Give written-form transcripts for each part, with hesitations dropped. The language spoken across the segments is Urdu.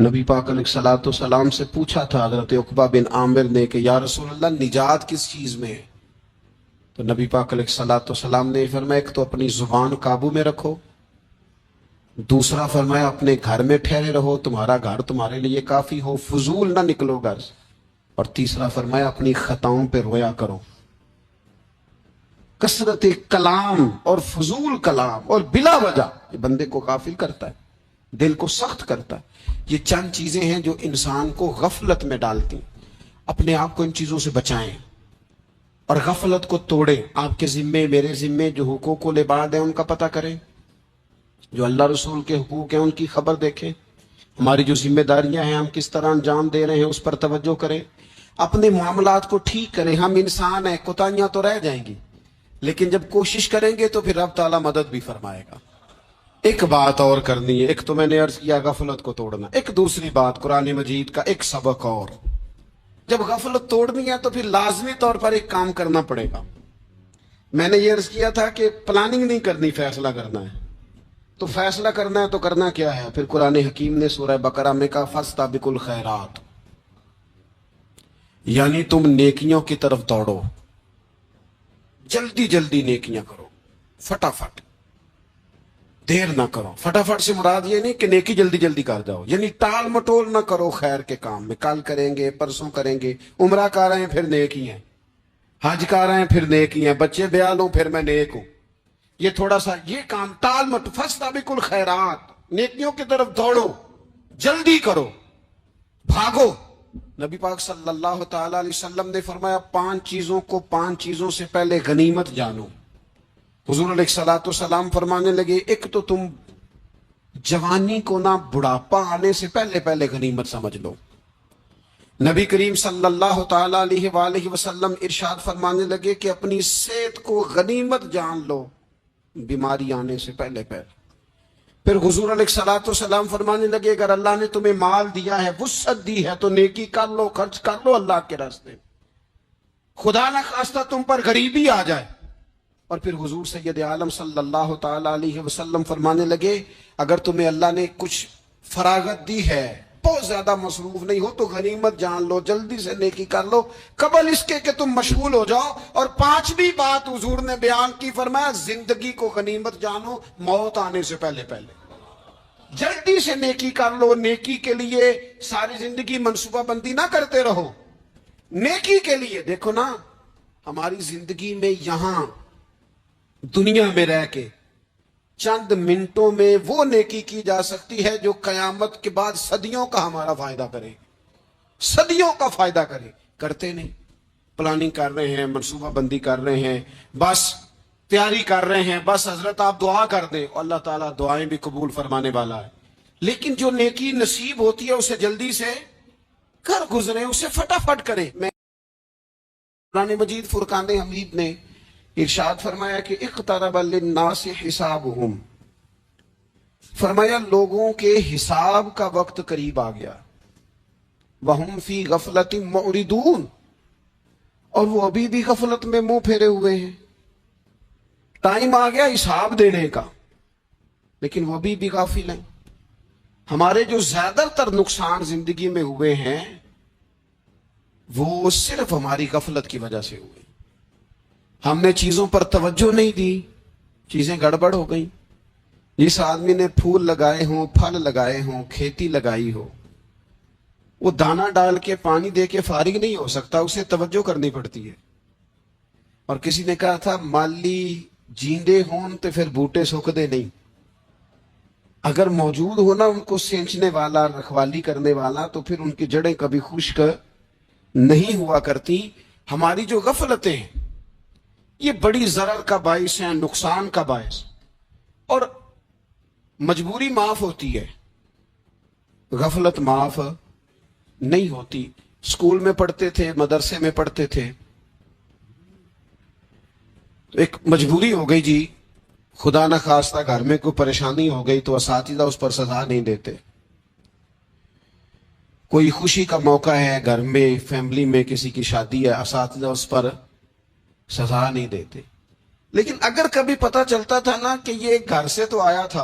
نبی پاک علیہ الصلوۃ والسلام سے پوچھا تھا حضرت عقبہ بن عامر نے کہ یا رسول اللہ نجات کس چیز میں ہے؟ تو نبی پاک علیہ الصلوۃ والسلام نے فرمایا ایک تو اپنی زبان قابو میں رکھو، دوسرا فرمایا اپنے گھر میں ٹھہرے رہو، تمہارا گھر تمہارے لیے کافی ہو، فضول نہ نکلو گھر سے، اور تیسرا فرمایا اپنی خطاؤں پہ رویا کرو۔ کثرت کلام اور فضول کلام اور بلا وجہ یہ بندے کو غافل کرتا ہے، دل کو سخت کرتا ہے۔ یہ چند چیزیں ہیں جو انسان کو غفلت میں ڈالتی ہیں۔ اپنے آپ کو ان چیزوں سے بچائیں اور غفلت کو توڑیں۔ آپ کے ذمے میرے ذمے جو حقوق و لباد ہیں ان کا پتہ کریں، جو اللہ رسول کے حقوق ہیں ان کی خبر دیکھیں، ہماری جو ذمہ داریاں ہیں ہم کس طرح انجام دے رہے ہیں اس پر توجہ کریں، اپنے معاملات کو ٹھیک کریں۔ ہم انسان ہیں، کوتاہیاں تو رہ جائیں گی، لیکن جب کوشش کریں گے تو پھر رب تعالیٰ مدد بھی فرمائے گا۔ ایک بات اور کرنی ہے، ایک تو میں نے عرض کیا غفلت کو توڑنا، ایک دوسری بات قرآن مجید کا ایک سبق اور، جب غفلت توڑنی ہے تو پھر لازمی طور پر ایک کام کرنا پڑے گا۔ میں نے یہ عرض کیا تھا کہ پلاننگ نہیں کرنی، فیصلہ کرنا ہے۔ تو فیصلہ کرنا ہے تو کرنا کیا ہے؟ پھر قرآن حکیم نے سورہ بقرہ میں کہا فاستبقوا الخیرات، یعنی تم نیکیوں کی طرف دوڑو، جلدی جلدی نیکیاں کرو، فٹافٹ، دیر نہ کرو۔ فٹافٹ سے مراد یہ نہیں کہ نیکی جلدی جلدی کر جاؤ، یعنی ٹال مٹول نہ کرو خیر کے کام میں، کل کریں گے پرسوں کریں گے، عمرہ کر رہے ہیں پھر نیکی ہیں، حج کر رہے ہیں پھر نیکی ہیں، بچے بیال ہوں پھر میں نیک ہوں۔ یہ تھوڑا سا یہ کام ٹال مٹ، فاستبقوا الخیرات، نیکیوں کی طرف دوڑو، جلدی کرو، بھاگو۔ نبی پاک صلی اللہ تعالی علیہ وسلم نے فرمایا 5 چیزوں سے پہلے غنیمت جانو۔ حضور علیہ الصلوۃ والسلام فرمانے لگے ایک تو تم جوانی کو نہ بڑھاپا آنے سے پہلے پہلے غنیمت سمجھ لو۔ نبی کریم صلی اللہ تعالی علیہ وآلہ وسلم ارشاد فرمانے لگے کہ اپنی صحت کو غنیمت جان لو، بیماری آنے سے پہلے پہلے۔ پھر حضور علیہ الصلوۃ والسلام فرمانے لگے اگر اللہ نے تمہیں مال دیا ہے، وسعت دی ہے، تو نیکی کر لو، خرچ کر لو اللہ کے راستے۔ خدا نہ خواستہ تم پر غریبی آ جائے۔ اور پھر حضور سید عالم صلی اللہ تعالی علیہ وسلم فرمانے لگے اگر تمہیں اللہ نے کچھ فراغت دی ہے، بہت زیادہ مصروف نہیں ہو، تو غنیمت جان لو، جلدی سے نیکی کر لو قبل اس کے کہ تم مشغول ہو جاؤ۔ اور 5ویں بات حضور نے بیان کی، فرمایا زندگی کو غنیمت جانو، موت آنے سے پہلے پہلے جلدی سے نیکی کر لو۔ نیکی کے لیے ساری زندگی منصوبہ بندی نہ کرتے رہو، نیکی کے لیے دیکھو نا، ہماری زندگی میں یہاں دنیا میں رہ کے چند منٹوں میں وہ نیکی کی جا سکتی ہے جو قیامت کے بعد صدیوں کا ہمارا فائدہ کرے، صدیوں کا فائدہ کرے۔ کرتے نہیں، پلاننگ کر رہے ہیں، منصوبہ بندی کر رہے ہیں، بس تیاری کر رہے ہیں، بس حضرت آپ دعا کر دیں، اللہ تعالیٰ دعائیں بھی قبول فرمانے والا ہے۔ لیکن جو نیکی نصیب ہوتی ہے اسے جلدی سے کر گزرے، اسے فٹافٹ کریں۔ میں قرآن مجید فرقان حمید نے ارشاد فرمایا کہ اقترب للناس حسابہم، فرمایا لوگوں کے حساب کا وقت قریب آ گیا، وہم فی غفلت معرضون، اور وہ ابھی بھی غفلت میں منہ پھیرے ہوئے ہیں۔ ٹائم آ گیا حساب دینے کا، لیکن وہ ابھی بھی غافل ہیں۔ ہمارے جو زیادہ تر نقصان زندگی میں ہوئے ہیں وہ صرف ہماری غفلت کی وجہ سے ہوئے۔ ہم نے چیزوں پر توجہ نہیں دی، چیزیں گڑبڑ ہو گئیں۔ جس آدمی نے پھول لگائے ہوں، پھل لگائے ہوں، کھیتی لگائی ہو، وہ دانہ ڈال کے پانی دے کے فارغ نہیں ہو سکتا، اسے توجہ کرنی پڑتی ہے۔ اور کسی نے کہا تھا مالی جیندے ہون تو پھر بوٹے سکدے نہیں، اگر موجود ہونا ان کو سینچنے والا، رکھوالی کرنے والا، تو پھر ان کی جڑیں کبھی خشک نہیں ہوا کرتی۔ ہماری جو غفلتیں ہیں یہ بڑی ضرر کا باعث ہیں، نقصان کا باعث، اور مجبوری معاف ہوتی ہے، غفلت معاف نہیں ہوتی۔ اسکول میں پڑھتے تھے، مدرسے میں پڑھتے تھے، تو ایک مجبوری ہو گئی جی، خدا نہ خواستہ گھر میں کوئی پریشانی ہو گئی تو اساتذہ اس پر سزا نہیں دیتے۔ کوئی خوشی کا موقع ہے گھر میں، فیملی میں کسی کی شادی ہے، اساتذہ اس پر سزا نہیں دیتے۔ لیکن اگر کبھی پتہ چلتا تھا نا کہ یہ گھر سے تو آیا تھا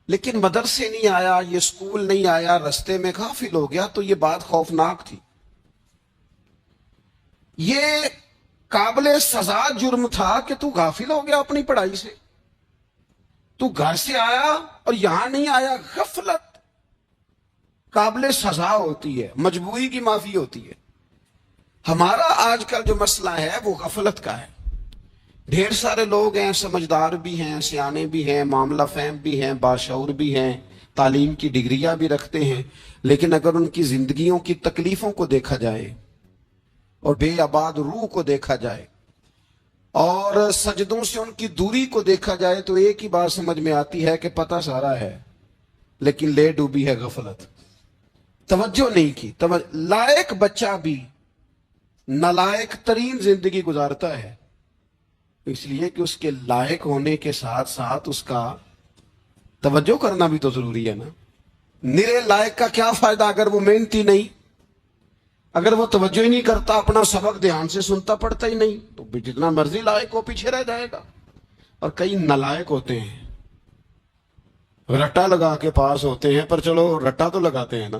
لیکن مدرسے نہیں آیا، یہ اسکول نہیں آیا، رستے میں غافل ہو گیا، تو یہ بات خوفناک تھی۔ یہ قابل سزا جرم تھا کہ تو غافل ہو گیا اپنی پڑھائی سے، تو گھر سے آیا اور یہاں نہیں آیا۔ غفلت قابل سزا ہوتی ہے، مجبوری کی معافی ہوتی ہے۔ ہمارا آج کل جو مسئلہ ہے وہ غفلت کا ہے۔ ڈھیر سارے لوگ ہیں، سمجھدار بھی ہیں، سیانے بھی ہیں، معاملہ فہم بھی ہیں، باشعور بھی ہیں، تعلیم کی ڈگریاں بھی رکھتے ہیں، لیکن اگر ان کی زندگیوں کی تکلیفوں کو دیکھا جائے اور بے آباد روح کو دیکھا جائے اور سجدوں سے ان کی دوری کو دیکھا جائے تو ایک ہی بات سمجھ میں آتی ہے کہ پتہ سارا ہے لیکن لے ڈوبی ہے غفلت، توجہ نہیں کی۔ لائق بچہ بھی نالائق ترین زندگی گزارتا ہے، اس لیے کہ اس کے لائق ہونے کے ساتھ ساتھ اس کا توجہ کرنا بھی تو ضروری ہے نا۔ نرے لائق کا کیا فائدہ اگر وہ محنتی نہیں، اگر وہ توجہ ہی نہیں کرتا، اپنا سبق دھیان سے سنتا پڑھتا ہی نہیں، تو جتنا مرضی لائق ہو پیچھے رہ جائے گا۔ اور کئی نالائق ہوتے ہیں، رٹا لگا کے پاس ہوتے ہیں، پر چلو رٹا تو لگاتے ہیں نا،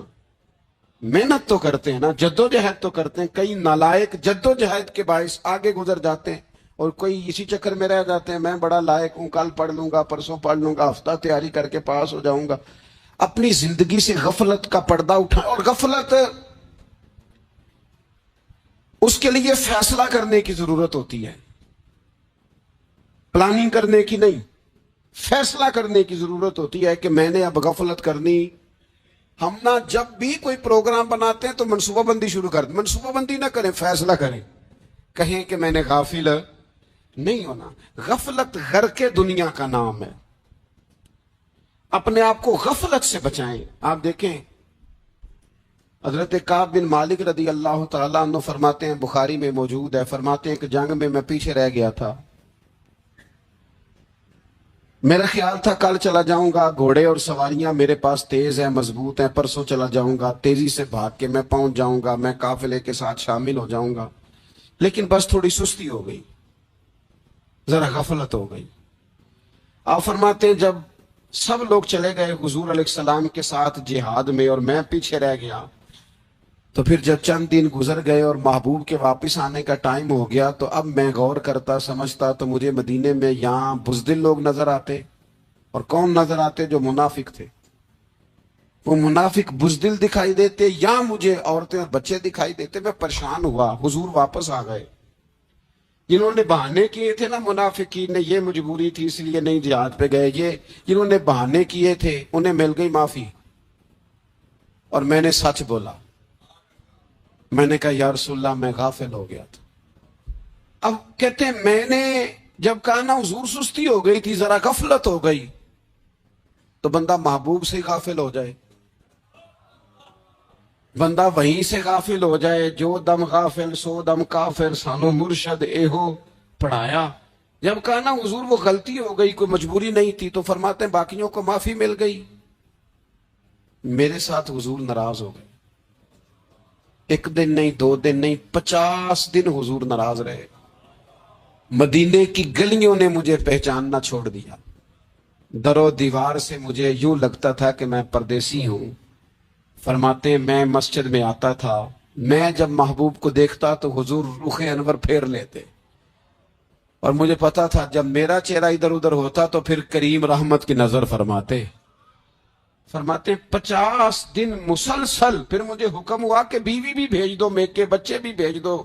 محنت تو کرتے ہیں نا، جدوجہد تو کرتے ہیں۔ کئی نالائق جدوجہد کے باعث آگے گزر جاتے ہیں اور کوئی اسی چکر میں رہ جاتے ہیں، میں بڑا لائق ہوں، کل پڑھ لوں گا، پرسوں پڑھ لوں گا، ہفتہ تیاری کر کے پاس ہو جاؤں گا۔ اپنی زندگی سے غفلت کا پردہ اٹھا، اور غفلت اس کے لیے فیصلہ کرنے کی ضرورت ہوتی ہے، پلاننگ کرنے کی نہیں، فیصلہ کرنے کی ضرورت ہوتی ہے کہ میں نے اب غفلت کرنی۔ ہم نہ جب بھی کوئی پروگرام بناتے ہیں تو منصوبہ بندی شروع کر دیں، منصوبہ بندی نہ کریں، فیصلہ کریں، کہیں کہ میں نے غافل نہیں ہونا۔ غفلت غرق دنیا کا نام ہے، اپنے آپ کو غفلت سے بچائیں۔ آپ دیکھیں حضرت کعب بن مالک رضی اللہ تعالیٰ عنہ فرماتے ہیں، بخاری میں موجود ہے، فرماتے ہیں کہ جنگ میں پیچھے رہ گیا تھا، میرا خیال تھا کل چلا جاؤں گا، گھوڑے اور سواریاں میرے پاس تیز ہیں، مضبوط ہیں، پرسوں چلا جاؤں گا، تیزی سے بھاگ کے میں پہنچ جاؤں گا، میں قافلے کے ساتھ شامل ہو جاؤں گا، لیکن بس تھوڑی سستی ہو گئی، ذرا غفلت ہو گئی۔ آپ فرماتے ہیں جب سب لوگ چلے گئے حضور علیہ السلام کے ساتھ جہاد میں اور میں پیچھے رہ گیا، تو پھر جب چند دن گزر گئے اور محبوب کے واپس آنے کا ٹائم ہو گیا تو اب میں غور کرتا سمجھتا تو مجھے مدینے میں یہاں بزدل لوگ نظر آتے، اور کون نظر آتے؟ جو منافق تھے، وہ منافق بزدل دکھائی دیتے، یا مجھے عورتیں اور بچے دکھائی دیتے۔ میں پریشان ہوا، حضور واپس آ گئے۔ جنہوں نے بہانے کیے تھے نا منافقین نے، یہ مجبوری تھی اس لیے نہیں جہاد پہ گئے، یہ جنہوں نے بہانے کیے تھے انہیں مل گئی معافی، اور میں نے سچ بولا، میں نے کہا یا رسول اللہ میں غافل ہو گیا تھا۔ اب کہتے ہیں میں نے جب کہا نا حضور سستی ہو گئی تھی، ذرا غفلت ہو گئی، تو بندہ محبوب سے غافل ہو جائے، بندہ وہیں سے غافل ہو جائے۔ جو دم غافل سو دم کافر، سانو مرشد ایہو پڑھایا۔ جب کہا نا حضور وہ غلطی ہو گئی، کوئی مجبوری نہیں تھی، تو فرماتے ہیں باقیوں کو معافی مل گئی، میرے ساتھ حضور ناراض ہو گئے۔ ایک دن نہیں، 2 دن نہیں، 50 دن حضور ناراض رہے۔ مدینے کی گلیوں نے مجھے پہچاننا چھوڑ دیا، در و دیوار سے مجھے یوں لگتا تھا کہ میں پردیسی ہوں۔ فرماتے ہیں میں مسجد میں آتا تھا، میں جب محبوب کو دیکھتا تو حضور رخ انور پھیر لیتے، اور مجھے پتا تھا جب میرا چہرہ ادھر ادھر ہوتا تو پھر کریم رحمت کی نظر فرماتے۔ فرماتے ہیں 50 دن مسلسل، پھر مجھے حکم ہوا کہ بیوی بھی بھیج دو، میکے بچے بھی بھیج دو،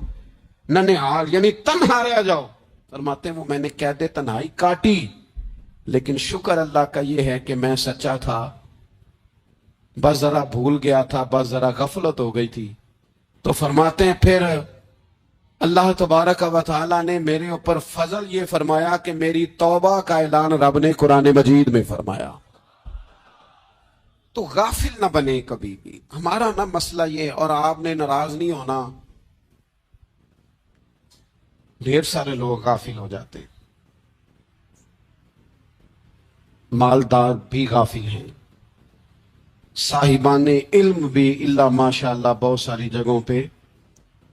ننہال یعنی تنہا رہ جاؤ۔ فرماتے ہیں وہ میں نے قید تنہائی کاٹی، لیکن شکر اللہ کا یہ ہے کہ میں سچا تھا، بس ذرا بھول گیا تھا، بس ذرا غفلت ہو گئی تھی۔ تو فرماتے ہیں پھر اللہ تبارک و تعالیٰ نے میرے اوپر فضل یہ فرمایا کہ میری توبہ کا اعلان رب نے قرآن مجید میں فرمایا۔ تو غافل نہ بنے کبھی بھی، ہمارا نہ مسئلہ یہ، اور آپ نے ناراض نہیں ہونا۔ ڈھیر سارے لوگ غافل ہو جاتے ہیں، مالدار بھی غافل ہیں، صاحبان علم بھی اللہ ماشاء اللہ بہت ساری جگہوں پہ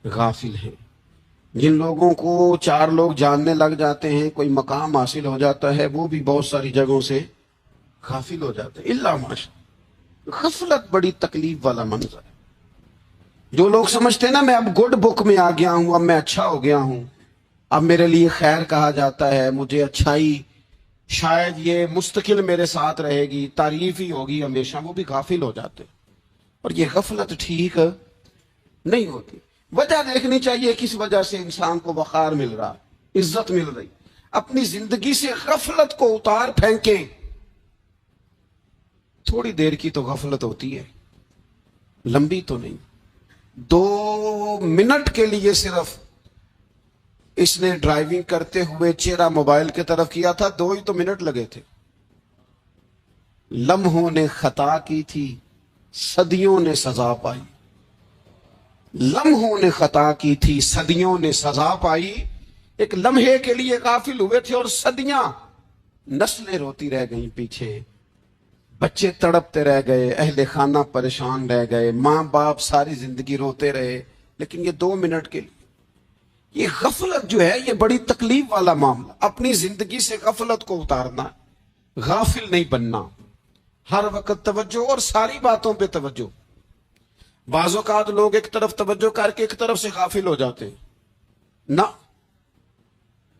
غافل ہیں۔ جن لوگوں کو 4 لوگ جاننے لگ جاتے ہیں، کوئی مقام حاصل ہو جاتا ہے، وہ بھی بہت ساری جگہوں سے غافل ہو جاتے ہیں الا ماشاء۔ غفلت بڑی تکلیف والا منظر ہے۔ جو لوگ سمجھتے ہیں نا میں اب گڈ بک میں آ گیا ہوں، اب میں اچھا ہو گیا ہوں، اب میرے لیے خیر کہا جاتا ہے، مجھے اچھائی شاید یہ مستقل میرے ساتھ رہے گی، تعریف ہی ہوگی ہمیشہ، وہ بھی غافل ہو جاتے ہیں۔ اور یہ غفلت ٹھیک نہیں ہوتی۔ وجہ دیکھنی چاہیے کس وجہ سے انسان کو وقار مل رہا، عزت مل رہی۔ اپنی زندگی سے غفلت کو اتار پھینکیں۔ تھوڑی دیر کی تو غفلت ہوتی ہے، لمبی تو نہیں۔ 2 منٹ کے لیے صرف اس نے ڈرائیونگ کرتے ہوئے چہرہ موبائل کی طرف کیا تھا، 2 ہی تو منٹ لگے تھے۔ لمحوں نے خطا کی تھی، صدیوں نے سزا پائی۔ لمحوں نے خطا کی تھی، صدیوں نے سزا پائی۔ ایک لمحے کے لیے غافل ہوئے تھے اور صدیاں، نسلیں روتی رہ گئیں پیچھے، بچے تڑپتے رہ گئے، اہل خانہ پریشان رہ گئے، ماں باپ ساری زندگی روتے رہے، لیکن یہ 2 منٹ کے لیے۔ یہ غفلت جو ہے یہ بڑی تکلیف والا معاملہ۔ اپنی زندگی سے غفلت کو اتارنا، غافل نہیں بننا، ہر وقت توجہ اور ساری باتوں پہ توجہ۔ بعض اوقات لوگ ایک طرف توجہ کر کے ایک طرف سے غافل ہو جاتے ہیں۔ نہ،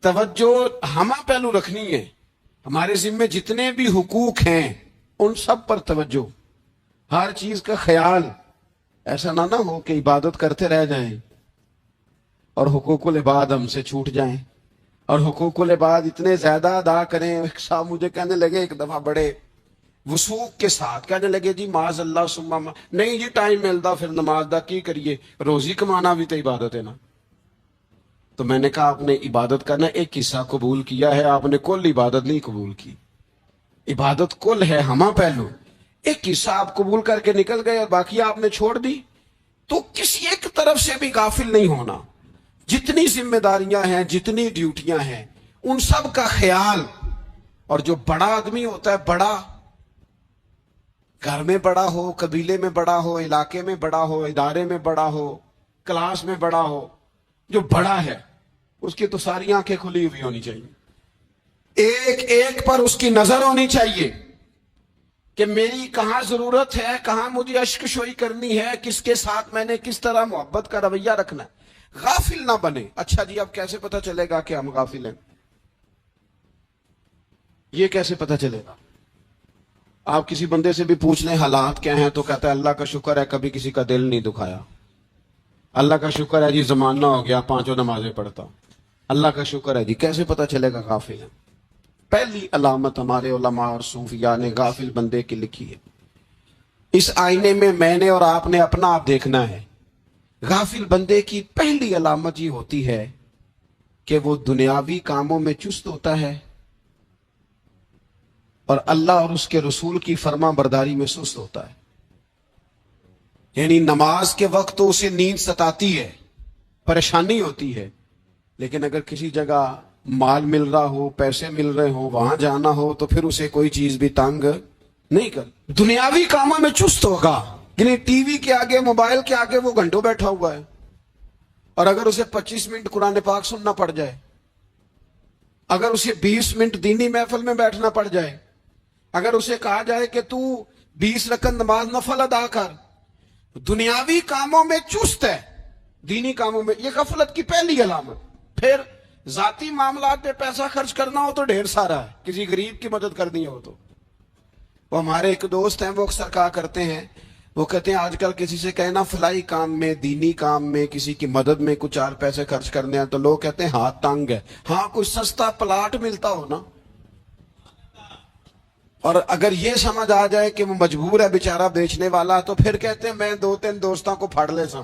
توجہ ہمہ پہلو رکھنی ہے۔ ہمارے ذمے جتنے بھی حقوق ہیں ان سب پر توجہ، ہر چیز کا خیال۔ ایسا نہ ہو کہ عبادت کرتے رہ جائیں اور حقوق العباد ہم سے چھوٹ جائیں، اور حقوق العباد اتنے زیادہ ادا کریں۔ صاحب مجھے کہنے لگے ایک دفعہ بڑے وثوق کے ساتھ، کہنے لگے جی معاذ اللہ ثم نہیں جی ٹائم ملتا پھر نماز دا کی کریے، روزی کمانا بھی تو عبادت ہے نا۔ تو میں نے کہا آپ نے عبادت کرنا ایک حصہ قبول کیا ہے، آپ نے کل عبادت نہیں قبول کی۔ عبادت کل ہے، ہمہ پہلو۔ ایک حصہ آپ قبول کر کے نکل گئے اور باقی آپ نے چھوڑ دی۔ تو کسی ایک طرف سے بھی غافل نہیں ہونا۔ جتنی ذمہ داریاں ہیں، جتنی ڈیوٹیاں ہیں، ان سب کا خیال۔ اور جو بڑا آدمی ہوتا ہے، بڑا گھر میں بڑا ہو، قبیلے میں بڑا ہو، علاقے میں بڑا ہو، ادارے میں بڑا ہو، کلاس میں بڑا ہو، جو بڑا ہے اس کی تو ساری آنکھیں کھلی ہوئی ہونی چاہیے، ایک ایک پر اس کی نظر ہونی چاہیے کہ میری کہاں ضرورت ہے، کہاں مجھے اشک شوئی کرنی ہے، کس کے ساتھ میں نے کس طرح محبت کا رویہ رکھنا ہے۔ غافل نہ بنے۔ اچھا جی اب کیسے پتہ چلے گا کہ ہم غافل ہیں؟ یہ کیسے پتہ چلے گا؟ آپ کسی بندے سے بھی پوچھ لیں حالات کیا ہیں تو کہتا ہے اللہ کا شکر ہے کبھی کسی کا دل نہیں دکھایا، اللہ کا شکر ہے جی زمانہ ہو گیا 5 نمازیں پڑھتا، اللہ کا شکر ہے جی۔ کیسے پتہ چلے گا غافل ہے؟ پہلی علامت ہمارے علماء اور صوفیاء نے غافل بندے کی لکھی ہے۔ اس آئینے میں نے اور آپ نے اپنا آپ دیکھنا ہے۔ غافل بندے کی پہلی علامت یہ ہوتی ہے کہ وہ دنیاوی کاموں میں چست ہوتا ہے اور اللہ اور اس کے رسول کی فرما برداری میں سست ہوتا ہے۔ یعنی نماز کے وقت تو اسے نیند ستاتی ہے، پریشانی ہوتی ہے، لیکن اگر کسی جگہ مال مل رہا ہو، پیسے مل رہے ہوں، وہاں جانا ہو تو پھر اسے کوئی چیز بھی تنگ نہیں کر۔ دنیاوی کاموں میں چست ہوگا، یعنی ٹی وی کے آگے، موبائل کے آگے وہ گھنٹوں بیٹھا ہوا ہے، اور اگر اسے 25 منٹ قرآن پاک سننا پڑ جائے، اگر اسے 20 منٹ دینی محفل میں بیٹھنا پڑ جائے، اگر اسے کہا جائے کہ تو 20 رکعت نماز نفل ادا کر، دنیاوی کاموں میں چست ہے، دینی کاموں میں، یہ غفلت کی پہلی علامت۔ پھر ذاتی معاملات پہ پیسہ خرچ کرنا ہو تو ڈھیر سارا ہے، کسی غریب کی مدد کرنی ہو تو۔ وہ ہمارے ایک دوست ہیں، وہ اکثر کہا کرتے ہیں، وہ کہتے ہیں آج کل کسی سے کہنا فلائی کام میں، دینی کام میں، کسی کی مدد میں کچھ 4 پیسے خرچ کرنے ہیں تو لوگ کہتے ہیں ہاتھ تنگ ہے۔ ہاں کوئی سستا پلاٹ ملتا ہو نا، اور اگر یہ سمجھ آ جائے کہ وہ مجبور ہے بیچارہ بیچنے والا، تو پھر کہتے ہیں میں 2-3 دوستوں کو پھاڑ لے سا۔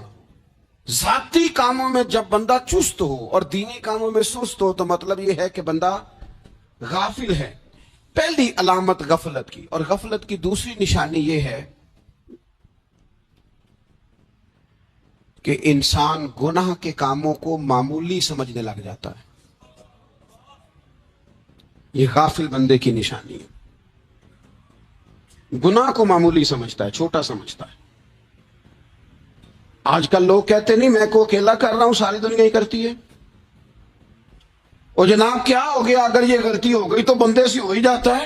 ذاتی کاموں میں جب بندہ چست ہو اور دینی کاموں میں سست ہو تو مطلب یہ ہے کہ بندہ غافل ہے۔ پہلی علامت غفلت کی۔ اور غفلت کی دوسری نشانی یہ ہے کہ انسان گناہ کے کاموں کو معمولی سمجھنے لگ جاتا ہے۔ یہ غافل بندے کی نشانی ہے، گناہ کو معمولی سمجھتا ہے، چھوٹا سمجھتا ہے۔ آج کل لوگ کہتے نہیں میں کو اکیلا کر رہا ہوں، ساری دنیا ہی کرتی ہے۔ اور جناب کیا ہو گیا، اگر یہ غلطی ہو گئی تو بندے سے ہو ہی جاتا ہے۔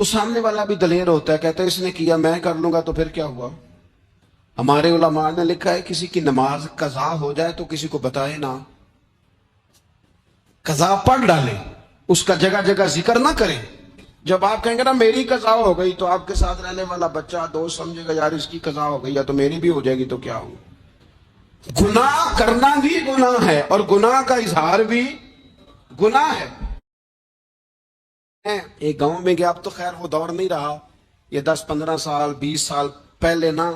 تو سامنے والا بھی دلیر ہوتا ہے، کہتا ہے اس نے کیا میں کر لوں گا تو پھر کیا ہوا؟ ہمارے علماء نے لکھا ہے کسی کی نماز قضا ہو جائے تو کسی کو بتائے نہ، قضا پڑھ ڈالے، اس کا جگہ جگہ ذکر نہ کرے۔ جب آپ کہیں گے نا میری قضا ہو گئی تو آپ کے ساتھ رہنے والا بچہ دوست سمجھے گا یار اس کی قضا ہو گئی یا تو میری بھی ہو جائے گی تو کیا ہو۔ گناہ کرنا بھی گناہ ہے اور گناہ کا اظہار بھی گناہ ہے۔ ایک گاؤں میں گیا، اب تو خیر وہ دور نہیں رہا، یہ 10-15 سال 20 سال پہلے نا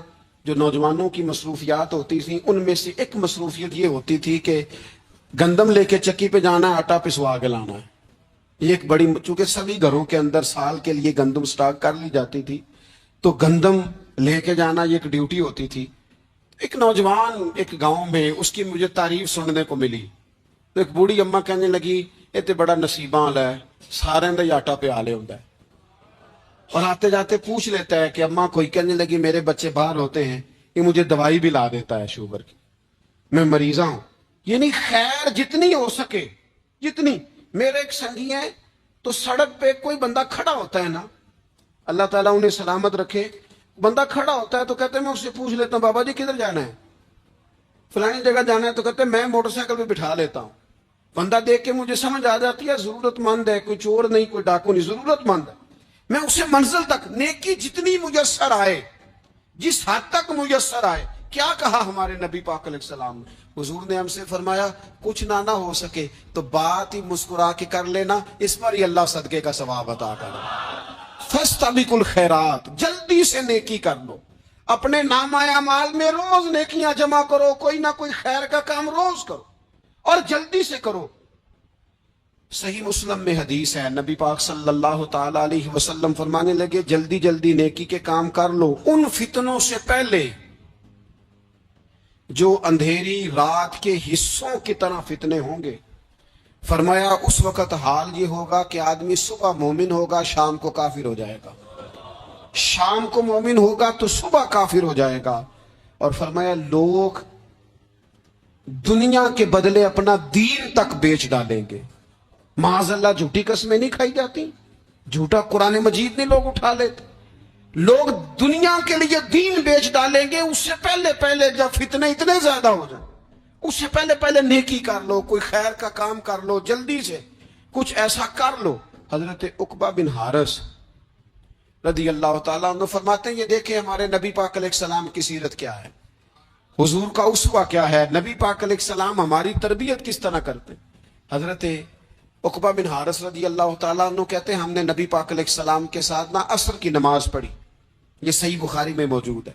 جو نوجوانوں کی مصروفیات ہوتی تھیں ان میں سے ایک مصروفیت یہ ہوتی تھی کہ گندم لے کے چکی پہ جانا ہے، آٹا پسوا کے لانا ہے۔ یہ ایک بڑی، چونکہ سبھی گھروں کے اندر سال کے لیے گندم سٹاک کر لی جاتی تھی تو گندم لے کے جانا یہ ایک ڈیوٹی ہوتی تھی۔ ایک نوجوان ایک گاؤں میں، اس کی مجھے تعریف سننے کو ملی، تو ایک بوڑھی اماں کہنے لگی یہ تے بڑا نصیباں والا ہے، سارے دا آٹا پہ آلے ہوتا ہے، اور آتے جاتے پوچھ لیتا ہے کہ اماں، کوئی کہنے لگی میرے بچے باہر ہوتے ہیں، یہ مجھے دوائی بھی لا دیتا ہے شوگر کی، میں مریضہ ہوں۔ یعنی خیر جتنی ہو سکے، جتنی۔ میرے ایک سنگی ہیں تو سڑک پہ کوئی بندہ کھڑا ہوتا ہے نا، اللہ تعالیٰ انہیں سلامت رکھے، بندہ کھڑا ہوتا ہے تو کہتے ہیں میں اس سے پوچھ لیتا ہوں بابا جی کدھر جانا ہے، فلانی جگہ جانا ہے، تو کہتے ہیں میں موٹر سائیکل پہ بٹھا لیتا ہوں۔ بندہ دیکھ کے مجھے سمجھ آ جاتی ہے ضرورت مند ہے، کوئی چور نہیں، کوئی ڈاکو نہیں، ضرورت مند ہے۔ میں اسے منزل تک، نیکی جتنی میسر آئے، جس حد تک میسر آئے۔ کیا کہا ہمارے نبی پاک علیہ السلام نے؟ حضور نے ہم سے فرمایا کچھ نہ ہو سکے تو بات ہی مسکرا کے کر لینا، اس پر ہی اللہ صدقے کا ثواب عطا کرے۔ فاستبقوا الخیرات، جلدی سے نیکی کر لو، اپنے نامہ اعمال میں روز نیکیاں جمع کرو، کوئی نہ کوئی خیر کا کام روز کرو اور جلدی سے کرو۔ صحیح مسلم میں حدیث ہے، نبی پاک صلی اللہ تعالی علیہ وسلم فرمانے لگے جلدی جلدی نیکی کے کام کر لو ان فتنوں سے پہلے جو اندھیری رات کے حصوں کی طرح فتنے ہوں گے۔ فرمایا اس وقت حال یہ ہوگا کہ آدمی صبح مومن ہوگا، شام کو کافر ہو جائے گا، شام کو مومن ہوگا تو صبح کافر ہو جائے گا۔ اور فرمایا لوگ دنیا کے بدلے اپنا دین تک بیچ ڈالیں گے۔ معاذ اللہ جھوٹی قسمیں نہیں کھائی جاتی، جھوٹا قرآن مجید نہیں لوگ اٹھا لیتے، لوگ دنیا کے لیے دین بیچ ڈالیں گے۔ اس سے پہلے پہلے جب فتنے اتنے زیادہ ہو جائیں، اس سے پہلے پہلے نیکی کر لو، کوئی خیر کا کام کر لو، جلدی سے کچھ ایسا کر لو۔ حضرت عقبہ بن حارث رضی اللہ تعالیٰ عنہ فرماتے ہیں یہ دیکھیں ہمارے نبی پاک علیہ السلام کی سیرت کیا ہے، حضور کا اسوہ کیا ہے، نبی پاک علیہ السلام ہماری تربیت کس طرح کرتے۔ حضرت عقبہ بن حارث رضی اللہ تعالیٰ عنہ کہتے ہیں ہم نے نبی پاک علیہ السلام کے ساتھ نہ عصر کی نماز پڑھی، یہ صحیح بخاری میں موجود ہے۔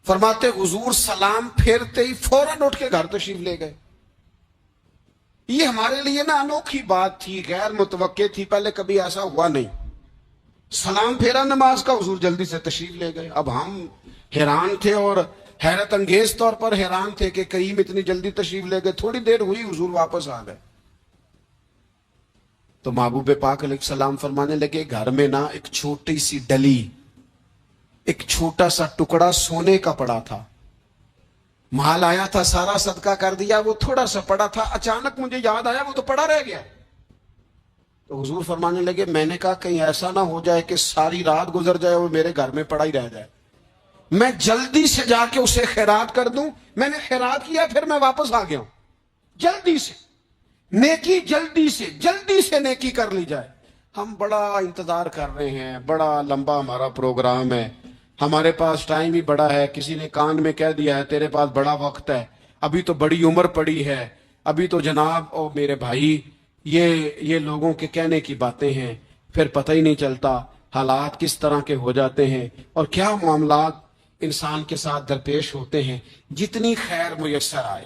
فرماتے حضور سلام پھیرتے ہی فوراً اٹھ کے گھر تشریف لے گئے۔ یہ ہمارے لیے نا انوکھی بات تھی، غیر متوقع تھی، پہلے کبھی ایسا ہوا نہیں۔ سلام پھیرا نماز کا، حضور جلدی سے تشریف لے گئے۔ اب ہم حیران تھے اور حیرت انگیز طور پر حیران تھے کہ کریم اتنی جلدی تشریف لے گئے، تھوڑی دیر ہوئی حضور واپس آ گئے۔ تو محبوب پاک علیہ السلام فرمانے لگے گھر میں نا ایک چھوٹی سی ڈلی، ایک چھوٹا سا ٹکڑا سونے کا پڑا تھا، مال آیا تھا سارا صدقہ کر دیا، وہ تھوڑا سا پڑا تھا، اچانک مجھے یاد آیا وہ تو پڑا رہ گیا۔ تو حضور فرمانے لگے میں نے کہا کہیں ایسا نہ ہو جائے کہ ساری رات گزر جائے اور میرے گھر میں پڑا ہی رہ جائے، میں جلدی سے جا کے اسے خیرات کر دوں۔ میں نے خیرات کیا پھر میں واپس آ گیا ہوں۔ جلدی سے نیکی، جلدی سے نیکی کر لی جائے۔ ہم بڑا انتظار کر رہے ہیں، بڑا لمبا ہمارا پروگرام ہے، ہمارے پاس ٹائم ہی بڑا ہے، کسی نے کان میں کہہ دیا ہے تیرے پاس بڑا وقت ہے، ابھی تو بڑی عمر پڑی ہے، ابھی تو جناب او میرے بھائی یہ لوگوں کے کہنے کی باتیں ہیں، پھر پتہ ہی نہیں چلتا حالات کس طرح کے ہو جاتے ہیں اور کیا معاملات انسان کے ساتھ درپیش ہوتے ہیں۔ جتنی خیر میسر آئے،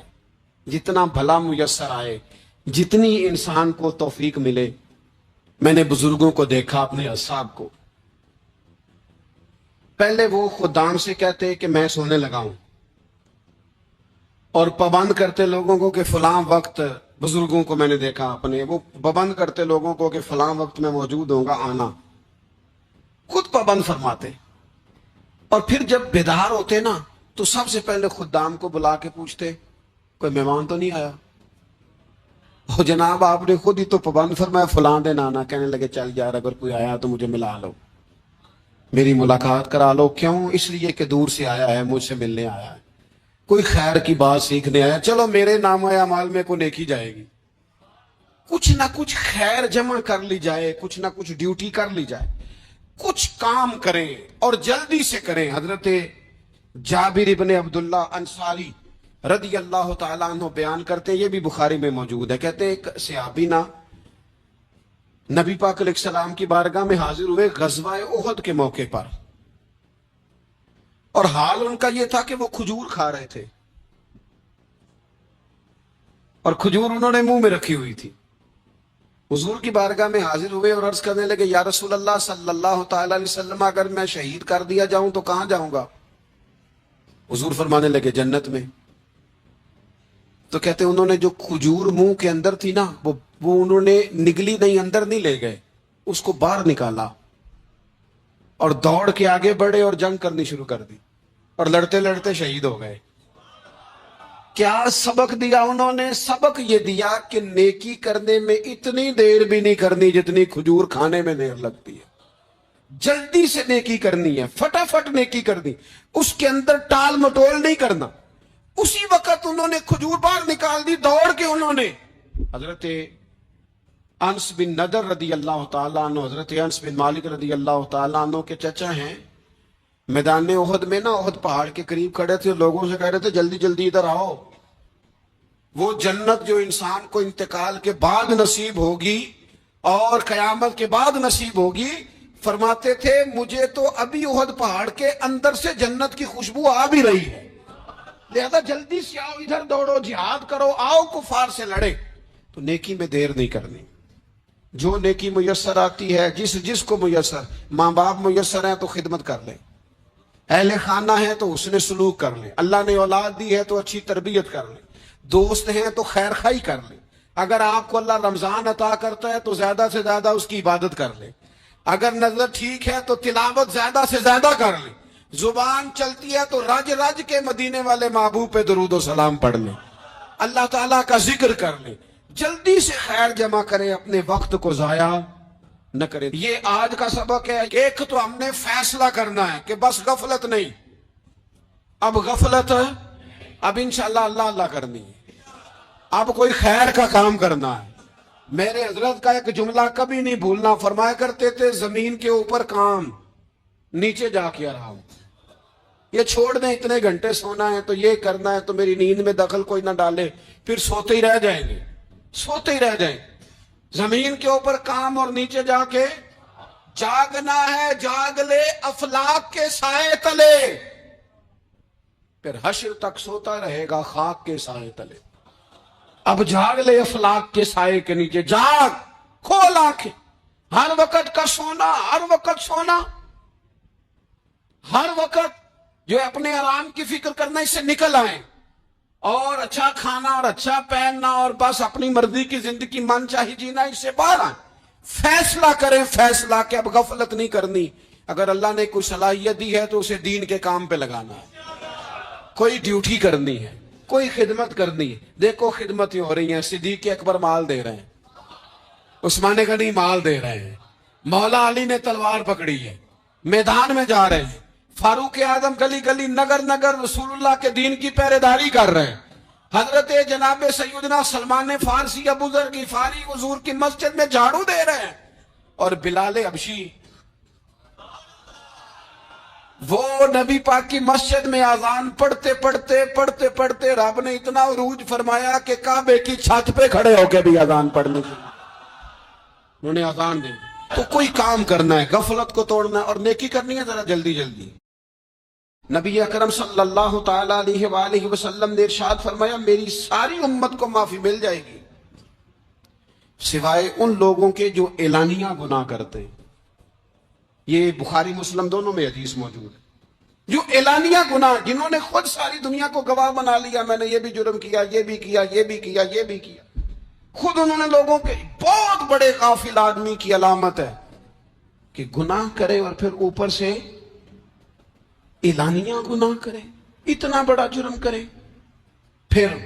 جتنا بھلا میسر آئے، جتنی انسان کو توفیق ملے۔ میں نے بزرگوں کو دیکھا، اپنے اصحاب کو، پہلے وہ خدام سے کہتے کہ میں سونے لگا ہوں اور پابند کرتے لوگوں کو کہ فلاں وقت، بزرگوں کو میں نے دیکھا اپنے، وہ پابند کرتے لوگوں کو کہ فلاں وقت میں موجود ہوں گا، آنا، خود پابند فرماتے۔ اور پھر جب بیدار ہوتے نا تو سب سے پہلے خدام کو بلا کے پوچھتے کوئی مہمان تو نہیں آیا؟ اور جناب آپ نے خود ہی تو پابند فرمایا فلاں دن آنا، کہنے لگے چل یار اگر کوئی آیا تو مجھے ملا لو۔ میری ملاقات کرا لو. کیوں؟ اس لیے کہ دور سے آیا ہے, مجھ سے ملنے آیا ہے, کوئی خیر کی بات سیکھنے آیا. چلو میرے نام اعمال میں کو نیکی جائے گی, کچھ نہ کچھ خیر جمع کر لی جائے, کچھ نہ کچھ ڈیوٹی کر لی جائے, کچھ کام کریں اور جلدی سے کریں. حضرت جابر ابن عبداللہ انصاری رضی اللہ تعالیٰ عنہ بیان کرتے ہیں, یہ بھی بخاری میں موجود ہے. کہتے ہیں ایک صحابی نا نبی پاک علیہ السلام کی بارگاہ میں حاضر ہوئے غزوہ احد کے موقع پر, اور حال ان کا یہ تھا کہ وہ کھجور کھا رہے تھے, اور کھجور انہوں نے منہ میں رکھی ہوئی تھی. حضور کی بارگاہ میں حاضر ہوئے اور عرض کرنے لگے, یا رسول اللہ صلی اللہ تعالی علیہ وسلم, اگر میں شہید کر دیا جاؤں تو کہاں جاؤں گا؟ حضور فرمانے لگے, جنت میں. تو کہتے ہیں انہوں نے جو کھجور منہ کے اندر تھی نا, وہ انہوں نے نگلی نہیں, اندر نہیں لے گئے, اس کو باہر نکالا اور دوڑ کے آگے بڑھے اور جنگ کرنی شروع کر دی, اور لڑتے لڑتے شہید ہو گئے. کیا سبق دیا انہوں نے؟ سبق یہ دیا کہ نیکی کرنے میں اتنی دیر بھی نہیں کرنی جتنی کھجور کھانے میں دیر لگتی ہے. جلدی سے نیکی کرنی ہے, فٹافٹ نیکی کرنی, اس کے اندر ٹال مٹول نہیں کرنا. اسی وقت انہوں نے کھجور باہر نکال دی, دوڑ کے انہوں نے. حضرت انس بن نضر رضی اللہ تعالیٰ عنہ, حضرت انس بن مالک رضی اللہ تعالیٰ عنہ کے چچا ہیں, میدان احد میں نا, احد پہاڑ کے قریب کھڑے تھے, لوگوں سے کہہ رہے تھے جلدی جلدی ادھر آؤ. وہ جنت جو انسان کو انتقال کے بعد نصیب ہوگی اور قیامت کے بعد نصیب ہوگی, فرماتے تھے مجھے تو ابھی احد پہاڑ کے اندر سے جنت کی خوشبو آ بھی رہی ہے, لہذا جلدی سے آؤ, ادھر دوڑو, جہاد کرو, آؤ کفار سے لڑے. تو نیکی میں دیر نہیں کرنی. جو نیکی میسر آتی ہے, جس کو میسر, ماں باپ میسر ہیں تو خدمت کر لیں, اہل خانہ ہیں تو حسن سلوک کر لیں, اللہ نے اولاد دی ہے تو اچھی تربیت کر لیں, دوست ہیں تو خیر خائی کر لیں, اگر آپ کو اللہ رمضان عطا کرتا ہے تو زیادہ سے زیادہ اس کی عبادت کر لیں, اگر نظر ٹھیک ہے تو تلاوت زیادہ سے زیادہ کر لیں, زبان چلتی ہے تو رج رج کے مدینے والے محبوب پہ درود و سلام پڑھ لیں, اللہ تعالیٰ کا ذکر کر لیں. جلدی سے خیر جمع کریں, اپنے وقت کو ضائع نہ کریں. یہ آج کا سبق ہے. ایک تو ہم نے فیصلہ کرنا ہے کہ بس غفلت نہیں, اب غفلت, اب انشاءاللہ اللہ اللہ کرنی ہے, اب کوئی خیر کا کام کرنا ہے. میرے حضرت کا ایک جملہ کبھی نہیں بھولنا, فرمایا کرتے تھے زمین کے اوپر کام, نیچے جا کے آرام. یہ چھوڑ دیں, اتنے گھنٹے سونا ہے تو یہ کرنا ہے, تو میری نیند میں دخل کوئی نہ ڈالے, پھر سوتے ہی رہ جائیں گے, سوتے ہی رہ جائیں. زمین کے اوپر کام اور نیچے جا کے جاگنا ہے, جاگ لے افلاک کے سائے تلے, پھر حشر تک سوتا رہے گا خاک کے سائے تلے. اب جاگ لے افلاک کے سائے کے نیچے, جاگ, کھول آنکھیں. ہر وقت کا سونا, ہر وقت سونا, ہر وقت جو اپنے آرام کی فکر کرنا, اس سے نکل آئیں, اور اچھا کھانا اور اچھا پہننا اور بس اپنی مرضی کی زندگی من چاہی جینا, اس سے باہر آئیں. فیصلہ کریں, فیصلہ کہ اب غفلت نہیں کرنی. اگر اللہ نے کوئی صلاحیت دی ہے تو اسے دین کے کام پہ لگانا ہے, کوئی ڈیوٹی کرنی ہے, کوئی خدمت کرنی ہے. دیکھو خدمتیں ہو رہی ہیں, صدیق اکبر مال دے رہے ہیں, عثمان غنی مال دے رہے ہیں, مولا علی نے تلوار پکڑی ہے, میدان میں جا رہے ہیں, فاروق اعظم گلی گلی نگر نگر رسول اللہ کے دین کی پہرے داری کر رہے ہیں, حضرت جناب سیدنا سلمان فارسی ابو ذر غفاری حضور کی مسجد میں جھاڑو دے رہے ہیں, اور بلال حبشی وہ نبی پاک کی مسجد میں اذان پڑھتے پڑھتے پڑھتے پڑھتے رب نے اتنا عروج فرمایا کہ کعبے کی چھت پہ کھڑے ہو کے بھی اذان پڑھنے کی انہوں نے اذان دی. تو کوئی کام کرنا ہے, غفلت کو توڑنا ہے اور نیکی کرنی ہے ذرا جلدی جلدی. نبی اکرم صلی اللہ تعالی علیہ وآلہ وسلم نے ارشاد فرمایا میری ساری امت کو معافی مل جائے گی سوائے ان لوگوں کے جو اعلانیہ گناہ کرتے ہیں. یہ بخاری مسلم دونوں میں حدیث موجود ہے. جو اعلانیہ گناہ, جنہوں نے خود ساری دنیا کو گواہ بنا لیا, میں نے یہ بھی جرم کیا, یہ بھی کیا, یہ بھی کیا, یہ بھی کیا, خود انہوں نے لوگوں کے, بہت بڑے غافل آدمی کی علامت ہے کہ گناہ کرے اور پھر اوپر سے اعلانیہ گناہ کرے, اتنا بڑا جرم کرے. پھر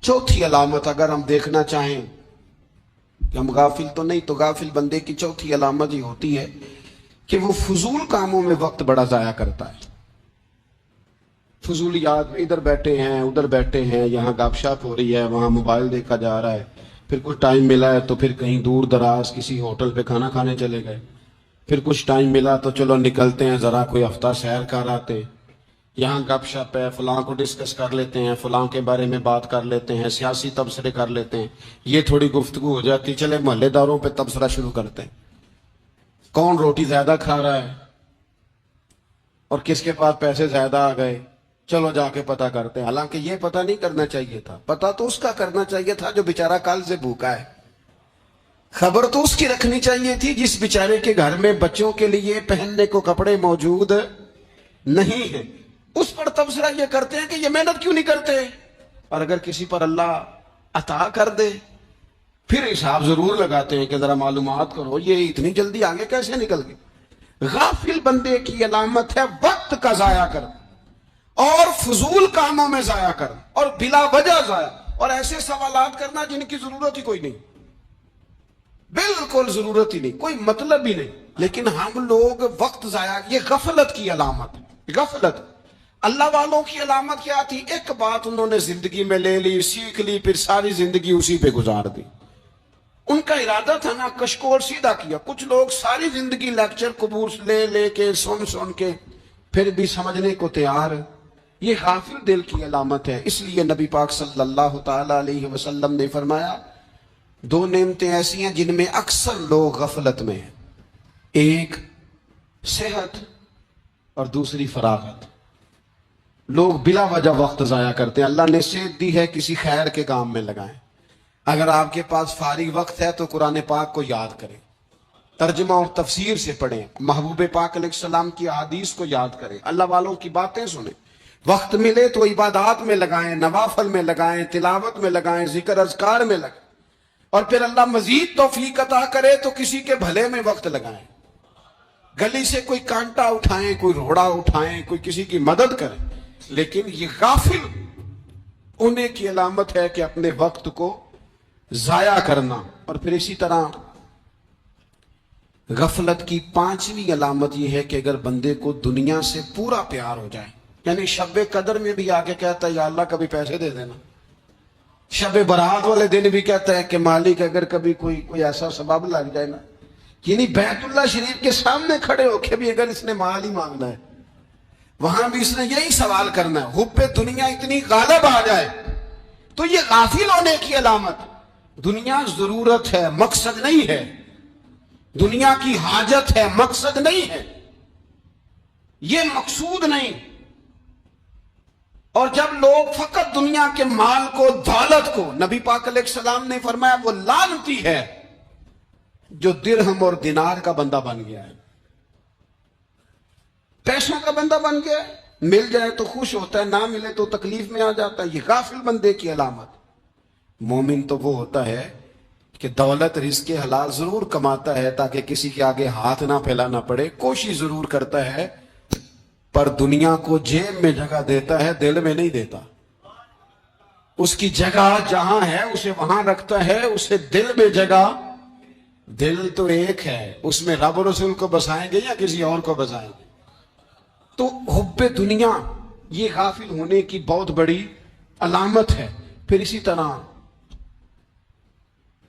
چوتھی علامت اگر ہم دیکھنا چاہیں کہ ہم غافل تو نہیں, تو غافل بندے کی چوتھی علامت ہی ہوتی ہے کہ وہ فضول کاموں میں وقت بڑا ضائع کرتا ہے. فضولیات، ادھر بیٹھے ہیں ادھر بیٹھے ہیں، یہاں گپ شپ ہو رہی ہے، وہاں موبائل دیکھا جا رہا ہے، پھر کچھ ٹائم ملا ہے تو پھر کہیں دور دراز کسی ہوٹل پہ کھانا کھانے چلے گئے، پھر کچھ ٹائم ملا تو چلو نکلتے ہیں ذرا کوئی ہفتہ سیر کر آتے، یہاں گپ شپ ہے، فلاں کو ڈسکس کر لیتے ہیں، فلاں کے بارے میں بات کر لیتے ہیں، سیاسی تبصرے کر لیتے ہیں، یہ تھوڑی گفتگو ہو جاتی، چلے محلے داروں پہ تبصرہ شروع کرتے ہیں، کون روٹی زیادہ کھا رہا ہے اور کس کے پاس پیسے زیادہ آ گئے، چلو جا کے پتہ کرتے ہیں. حالانکہ یہ پتہ نہیں کرنا چاہیے تھا، پتہ تو اس کا کرنا چاہیے تھا جو بیچارہ کل سے بھوکا ہے. خبر تو اس کی رکھنی چاہیے تھی جس بیچارے کے گھر میں بچوں کے لیے پہننے کو کپڑے موجود نہیں ہیں. اس پر تبصرہ یہ کرتے ہیں کہ یہ محنت کیوں نہیں کرتے. اور اگر کسی پر اللہ عطا کر دے پھر حساب ضرور لگاتے ہیں کہ ذرا معلومات کرو یہ اتنی جلدی آگے کیسے نکل گئے. غافل بندے کی علامت ہے وقت کا ضائع کرنا اور فضول کاموں میں ضائع کرنا اور بلا وجہ ضائع اور ایسے سوالات کرنا جن کی ضرورت ہی کوئی نہیں، بالکل ضرورت ہی نہیں، کوئی مطلب ہی نہیں. لیکن ہم لوگ وقت ضائع، یہ غفلت کی علامت ہے. غفلت. اللہ والوں کی علامت کیا تھی؟ ایک بات انہوں نے زندگی میں لے لی، سیکھ لی، پھر ساری زندگی اسی پہ گزار دی. ان کا ارادہ تھا نا کشکول سیدھا کیا. کچھ لوگ ساری زندگی لیکچر قبول لے لے کے سن کے پھر بھی سمجھنے کو تیار. یہ غافل دل کی علامت ہے. اس لیے نبی پاک صلی اللہ تعالی علیہ وسلم نے فرمایا دو نعمتیں ایسی ہیں جن میں اکثر لوگ غفلت میں ہیں، ایک صحت اور دوسری فراغت. لوگ بلا وجہ وقت ضائع کرتے ہیں. اللہ نے صحت دی ہے، کسی خیر کے کام میں لگائیں. اگر آپ کے پاس فارغ وقت ہے تو قرآن پاک کو یاد کریں، ترجمہ اور تفسیر سے پڑھیں، محبوب پاک علیہ السلام کی احادیث کو یاد کریں، اللہ والوں کی باتیں سنیں. وقت ملے تو عبادات میں لگائیں، نوافل میں لگائیں، تلاوت میں لگائیں، ذکر اذکار میں لگائیں. اور پھر اللہ مزید توفیق عطا کرے تو کسی کے بھلے میں وقت لگائیں. گلی سے کوئی کانٹا اٹھائیں، کوئی روڑا اٹھائیں، کوئی کسی کی مدد کریں. لیکن یہ غافل ہونے کی علامت ہے کہ اپنے وقت کو ضائع کرنا. اور پھر اسی طرح غفلت کی پانچویں علامت یہ ہے کہ اگر بندے کو دنیا سے پورا پیار ہو جائے، یعنی شب قدر میں بھی آگے کہتا ہے یا اللہ کبھی پیسے دے دینا، شب برات والے دن بھی کہتا ہے کہ مالک اگر کبھی کوئی ایسا سبب لگ جائے نا، یعنی بیت اللہ شریف کے سامنے کھڑے ہو کے بھی اگر اس نے مال ہی مانگنا ہے وہاں بھی اس نے یہی سوال کرنا ہے، حب دنیا اتنی غالب آ جائے. تو یہ غافل ہونے کی علامت. دنیا ضرورت ہے، مقصد نہیں ہے. دنیا کی حاجت ہے، مقصد نہیں ہے. یہ مقصود نہیں. اور جب لوگ فقط دنیا کے مال کو، دولت کو، نبی پاک علیہ السلام نے فرمایا وہ لعنتی ہے جو درہم اور دینار کا بندہ بن گیا ہے، پیسوں کا بندہ بن گیا ہے. مل جائے تو خوش ہوتا ہے، نہ ملے تو تکلیف میں آ جاتا ہے. یہ غافل بندے کی علامت. مومن تو وہ ہوتا ہے کہ دولت رزق حلال ضرور کماتا ہے تاکہ کسی کے آگے ہاتھ نہ پھیلانا پڑے، کوشش ضرور کرتا ہے، پر دنیا کو جیب میں جگہ دیتا ہے، دل میں نہیں دیتا. اس کی جگہ جہاں ہے اسے وہاں رکھتا ہے، اسے دل میں جگہ. دل تو ایک ہے، اس میں رب و رسول کو بسائیں گے یا کسی اور کو بسائیں گے. تو حب دنیا یہ غافل ہونے کی بہت بڑی علامت ہے. پھر اسی طرح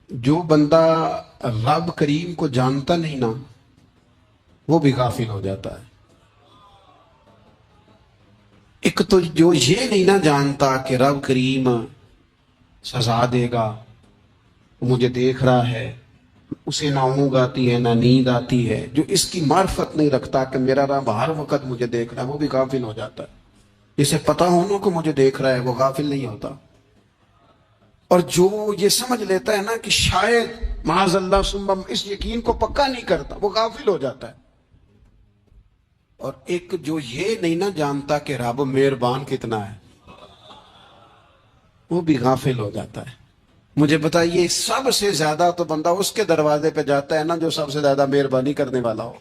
جو بندہ رب کریم کو جانتا نہیں نا وہ بھی غافل ہو جاتا ہے. ایک تو جو یہ نہیں نہ جانتا کہ رب کریم سزا دے گا، مجھے دیکھ رہا ہے، اسے نہ اونگ آتی ہے نہ نیند آتی ہے، جو اس کی معرفت نہیں رکھتا کہ میرا رب ہر وقت مجھے دیکھ رہا ہے، وہ بھی غافل ہو جاتا ہے. جسے پتہ ہونا کو مجھے دیکھ رہا ہے وہ غافل نہیں ہوتا. اور جو یہ سمجھ لیتا ہے نا کہ شاید معاذ اللہ ثم، اس یقین کو پکا نہیں کرتا، وہ غافل ہو جاتا ہے. اور ایک جو یہ نہیں نہ جانتا کہ رب مہربان کتنا ہے وہ بھی غافل ہو جاتا ہے. مجھے بتائیے سب سے زیادہ تو بندہ اس کے دروازے پہ جاتا ہے نا جو سب سے زیادہ مہربانی کرنے والا ہو.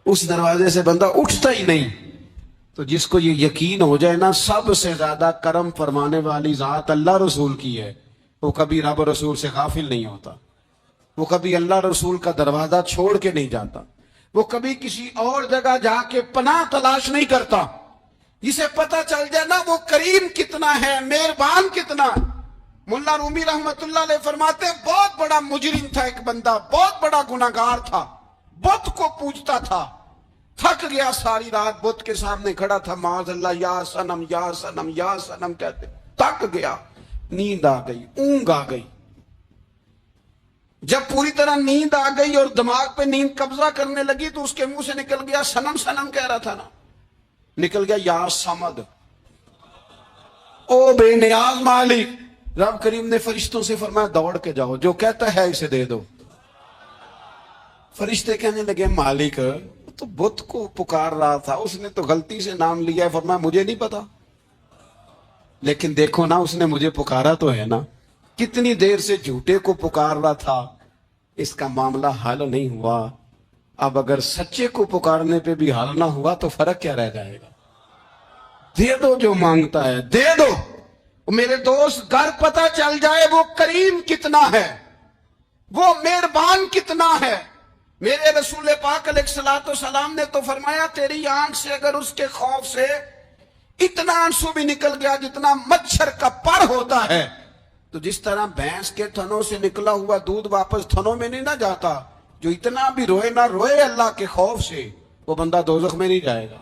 اس دروازے سے بندہ اٹھتا ہی نہیں. تو جس کو یہ یقین ہو جائے نا سب سے زیادہ کرم فرمانے والی ذات اللہ رسول کی ہے، وہ کبھی رب رسول سے غافل نہیں ہوتا. وہ کبھی اللہ رسول کا دروازہ چھوڑ کے نہیں جاتا. وہ کبھی کسی اور جگہ جا کے پناہ تلاش نہیں کرتا. جسے پتہ چل جائے نا وہ کریم کتنا ہے، مہربان کتنا. ملا رومی رحمت اللہ علیہ فرماتے ہیں بہت بڑا مجرم تھا ایک بندہ، بہت بڑا گناہگار تھا، بت کو پوجتا تھا، تھک گیا، ساری رات بت کے سامنے کھڑا تھا، معاذ اللہ یا صنم یا صنم یا صنم کہتے، تھک گیا، نیند آ گئی، اونگ آ گئی. جب پوری طرح نیند آ گئی اور دماغ پہ نیند قبضہ کرنے لگی تو اس کے منہ سے نکل گیا، صنم صنم کہہ رہا تھا نا، نکل گیا یا صمد، او بے نیاز مالک. رب کریم نے فرشتوں سے فرمایا دوڑ کے جاؤ، جو کہتا ہے اسے دے دو. فرشتے کہنے لگے مالک تو بت کو پکار رہا تھا، اس نے تو غلطی سے نام لیا ہے. فرمایا مجھے نہیں پتا، لیکن دیکھو نا اس نے مجھے پکارا تو ہے نا. کتنی دیر سے جھوٹے کو پکار رہا تھا، اس کا معاملہ حل نہیں ہوا. اب اگر سچے کو پکارنے پہ بھی حل نہ ہوا تو فرق کیا رہ جائے گا. دے دو جو مانگتا ہے، دے دو. میرے دوست گھر پتہ چل جائے وہ کریم کتنا ہے، وہ مہربان کتنا ہے. میرے رسول پاک علیہ الصلوۃ والسلام نے تو فرمایا تیری آنکھ سے اگر اس کے خوف سے اتنا آنسو بھی نکل گیا جتنا مچھر کا پر ہوتا ہے، تو جس طرح بھینس کے تھنوں سے نکلا ہوا دودھ واپس تھنوں میں نہیں نہ جاتا، جو اتنا بھی روئے نہ روئے اللہ کے خوف سے، وہ بندہ دوزخ میں نہیں جائے گا.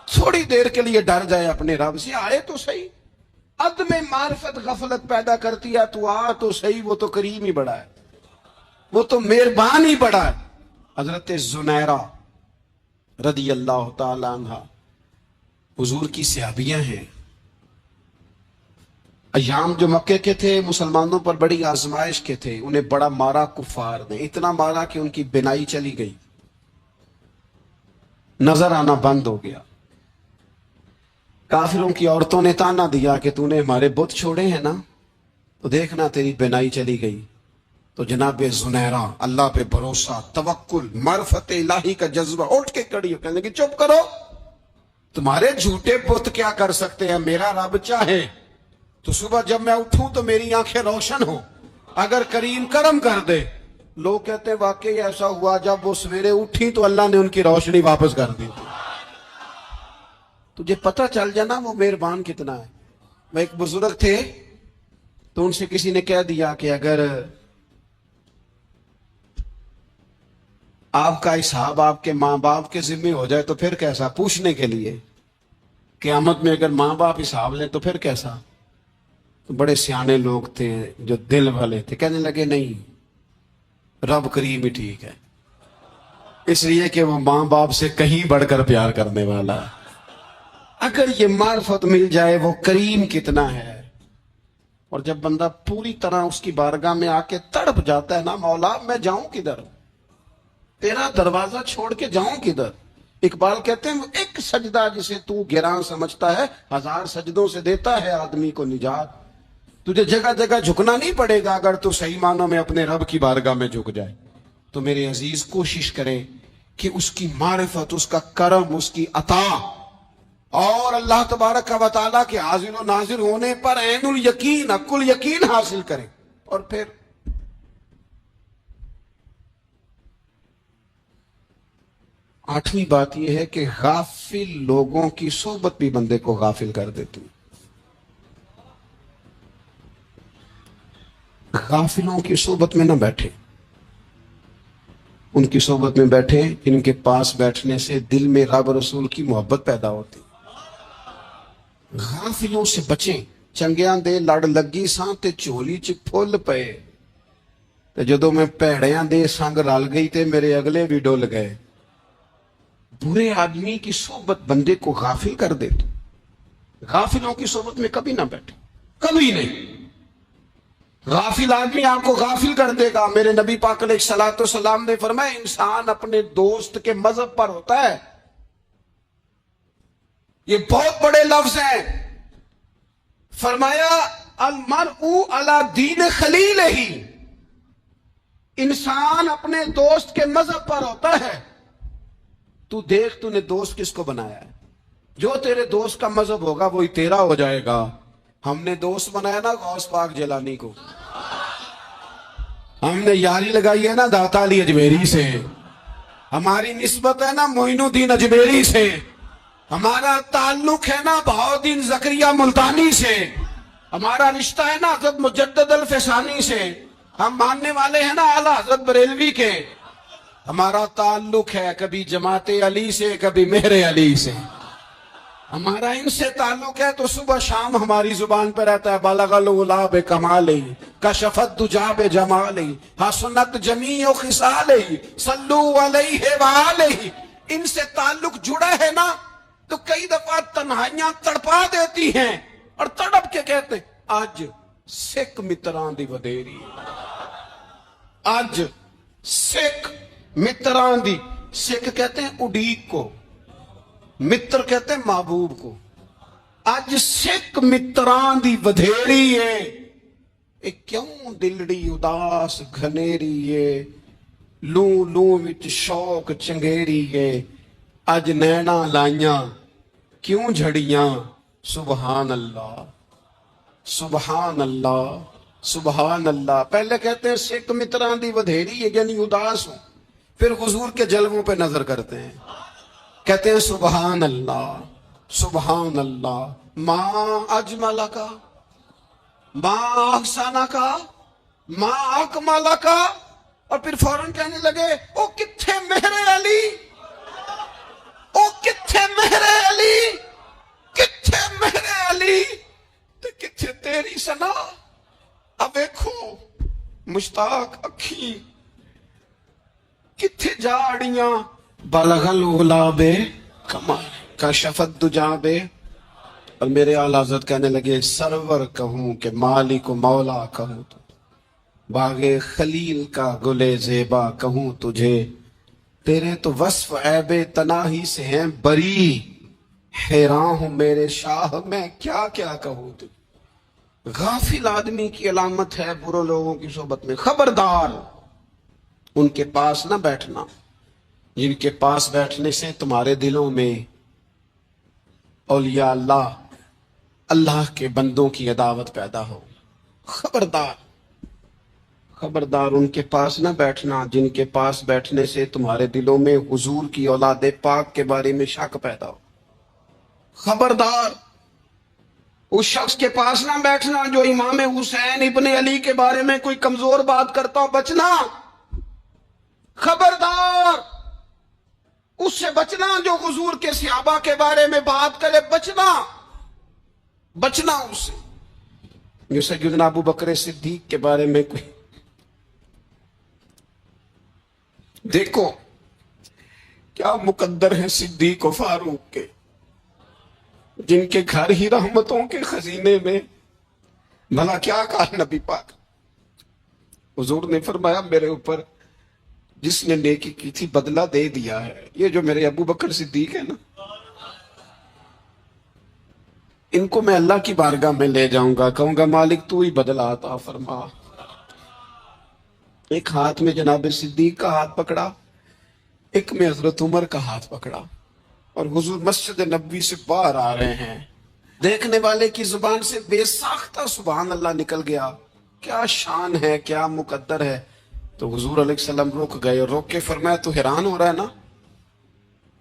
تھوڑی دیر کے لیے ڈر جائے اپنے رب سے، آئے تو صحیح. عدم معرفت غفلت پیدا کرتی ہے، تو آ تو صحیح، وہ تو کریم ہی بڑا ہے، وہ تو مہربان ہی بڑا ہے. حضرت زنیرہ رضی اللہ تعالی عنہ حضور کی صحابیاں ہیں. ایام جو مکے کے تھے مسلمانوں پر بڑی آزمائش کے تھے، انہیں بڑا مارا کفار نے، اتنا مارا کہ ان کی بینائی چلی گئی، نظر آنا بند ہو گیا. کافروں کی عورتوں نے تانا دیا کہ تو نے ہمارے بت چھوڑے ہیں نا، تو دیکھنا تیری بینائی چلی گئی. تو جناب زنیرہ اللہ پہ بھروسہ، توکل، معرفت الہی کا جذبہ، اٹھ کے کھڑی ہو کہنے کہ چپ کرو، تمہارے جھوٹے بت کیا کر سکتے ہیں، میرا رب چاہے تو صبح جب میں اٹھوں تو میری آنکھیں روشن ہوں، اگر کریم کرم کر دے. لوگ کہتے ہیں واقعی ایسا ہوا، جب وہ سویرے اٹھی تو اللہ نے ان کی روشنی واپس کر دی. تجھے پتہ چل جانا وہ مہربان کتنا ہے. وہ ایک بزرگ تھے تو ان سے کسی نے کہہ دیا کہ اگر آپ کا حساب آپ کے ماں باپ کے ذمہ ہو جائے تو پھر کیسا، پوچھنے کے لیے قیامت میں اگر ماں باپ حساب لیں تو پھر کیسا. تو بڑے سیانے لوگ تھے جو دل والے تھے، کہنے لگے نہیں، رب کریم ہی ٹھیک ہے، اس لیے کہ وہ ماں باپ سے کہیں بڑھ کر پیار کرنے والا ہے. اگر یہ معرفت مل جائے وہ کریم کتنا ہے. اور جب بندہ پوری طرح اس کی بارگاہ میں آ کے تڑپ جاتا ہے نا، مولا میں جاؤں کدھر، تیرا دروازہ چھوڑ کے جاؤں کدھر. اقبال کہتے ہیں ایک سجدہ جسے تو گراں سمجھتا ہے، 1000 سجدوں سے دیتا ہے آدمی کو نجات. تجھے جگہ جگہ جھکنا نہیں پڑے گا اگر تو صحیح معنوں میں اپنے رب کی بارگاہ میں جھک جائے. تو میرے عزیز کوشش کریں کہ اس کی معرفت، اس کا کرم، اس کی عطا اور اللہ تبارک و تعالیٰ کے حاضر و ناظر ہونے پر عین الیقین، حق الیقین حاصل کریں. اور پھر آٹھویں بات یہ ہے کہ غافل لوگوں کی صحبت بھی بندے کو غافل کر دیتی. غافلوں کی صحبت میں نہ بیٹھے، ان کی صحبت میں بیٹھے جن کے پاس بیٹھنے سے دل میں رب رسول کی محبت پیدا ہوتی. غافلوں سے بچیں. چنگیاں دے لڑ لگی ساں تے چولی چ پھل پے، تے جدوں میں پیڑیاں دے سنگ رل گئی تے میرے اگلے بھی ڈول گئے. برے آدمی کی صحبت بندے کو غافل کر دیتی. غافلوں کی صحبت میں کبھی نہ بیٹھے، کبھی نہیں. غافل آدمی آپ کو غافل کر دے گا. میرے نبی پاک علیہ الصلوۃ والسلام نے فرمایا انسان اپنے دوست کے مذہب پر ہوتا ہے. یہ بہت بڑے لفظ ہیں. فرمایا المرء علی دین خلیلہ، انسان اپنے دوست کے مذہب پر ہوتا ہے. تو دیکھ تو نے دوست کس کو بنایا ہے. جو تیرے دوست کا مذہب ہوگا وہی تیرا ہو جائے گا. ہم نے دوست بنایا نا غوث پاک جیلانی کو، ہم نے یاری لگائی ہے نا داتا علی اجمیری سے. ہماری نسبت ہے نا معین الدین اجمیری سے، ہمارا تعلق ہے نا بہاؤالدین زکریا ملتانی سے، ہمارا رشتہ ہے نا حضرت مجدد الفسانی سے، ہم ماننے والے ہیں نا اعلیٰ حضرت بریلوی کے، ہمارا تعلق ہے کبھی جماعت علی سے کبھی مہر علی سے، ہمارا ان سے تعلق ہے تو صبح شام ہماری زبان پہ رہتا ہے بالغ العلا بکمالہ کشفت دجا بجمالہ حسنت جمیع خصالہ صلو علیہ وآلہ۔ ان سے تعلق جڑا ہے نا تو کئی دفعہ تنہائیاں تڑپا دیتی ہیں اور تڑپ کے کہتے ہیں آج سکھ متران دی ودیری، آج سکھ متران دی، سکھ کہتے ہیں اڈیق کو، متر کہتے ہیں محبوب کو، اج سکھ متران دی ودھیری ہے، اے کیوں دلڑی اداس گھنیری ہے، لوں لوں وچ شوق چنگیری ہے، اج نینا لائیاں کیوں جھڑیاں، سبحان اللہ سبحان اللہ سبحان اللہ۔ پہلے کہتے ہیں سکھ متران دی ودھیری ہے یعنی اداس ہوں، پھر حضور کے جلووں پہ نظر کرتے ہیں، کہتے ہیں سبحان اللہ سبحان اللہ، ماں اجمل کا ماں احسانہ کا ماں اکمالہ کا، اور پھر فوراً کہنے لگے او کتھے مہر علی، او کتھے مہر علی، کتھے مہر علی تے کتھے تیری سنا، اب دیکھو مشتاق اکھی کتھے جاڑیاں، بلغ العلا بے کمال کشفت دجا بے، اور میرے اعلیٰ حضرت کہنے لگے سرور کہوں کہ مالک و مولا کہوں تو، باغ خلیل کا گلے زیبا کہوں تجھے، تیرے تو وصف عیب تناہی سے ہیں بری، حیران ہوں میرے شاہ میں کیا کیا کہوں تجھے۔ غافل آدمی کی علامت ہے برے لوگوں کی صحبت میں، خبردار ان کے پاس نہ بیٹھنا جن کے پاس بیٹھنے سے تمہارے دلوں میں اولیاء اللہ اللہ کے بندوں کی عداوت پیدا ہو، خبردار خبردار ان کے پاس نہ بیٹھنا جن کے پاس بیٹھنے سے تمہارے دلوں میں حضور کی اولاد پاک کے بارے میں شک پیدا ہو، خبردار اس شخص کے پاس نہ بیٹھنا جو امام حسین ابن علی کے بارے میں کوئی کمزور بات کرتا ہو، بچنا، خبردار اس سے بچنا جو حضور کے صحابہ کے بارے میں بات کرے، بچنا بچنا اس سے، جو سیدنا ابو بکر صدیق کے بارے میں کوئی، دیکھو کیا مقدر ہے صدیق و فاروق کے، جن کے گھر ہی رحمتوں کے خزینے میں، بھلا کیا کہا نبی پاک، حضور نے فرمایا میرے اوپر جس نے نیکی کی تھی بدلہ دے دیا ہے، یہ جو میرے ابو بکر صدیق ہے نا، ان کو میں اللہ کی بارگاہ میں لے جاؤں گا، کہوں گا مالک تو ہی بدلہ عطا فرما۔ ایک ہاتھ میں جناب صدیق کا ہاتھ پکڑا، ایک میں حضرت عمر کا ہاتھ پکڑا، اور حضور مسجد نبوی سے باہر آ رہے ہیں، دیکھنے والے کی زبان سے بے ساختہ سبحان اللہ نکل گیا، کیا شان ہے کیا مقدر ہے۔ تو حضور علیہ السلام رک گئے اور روک کے فرمایا تو حیران ہو رہا ہے نا،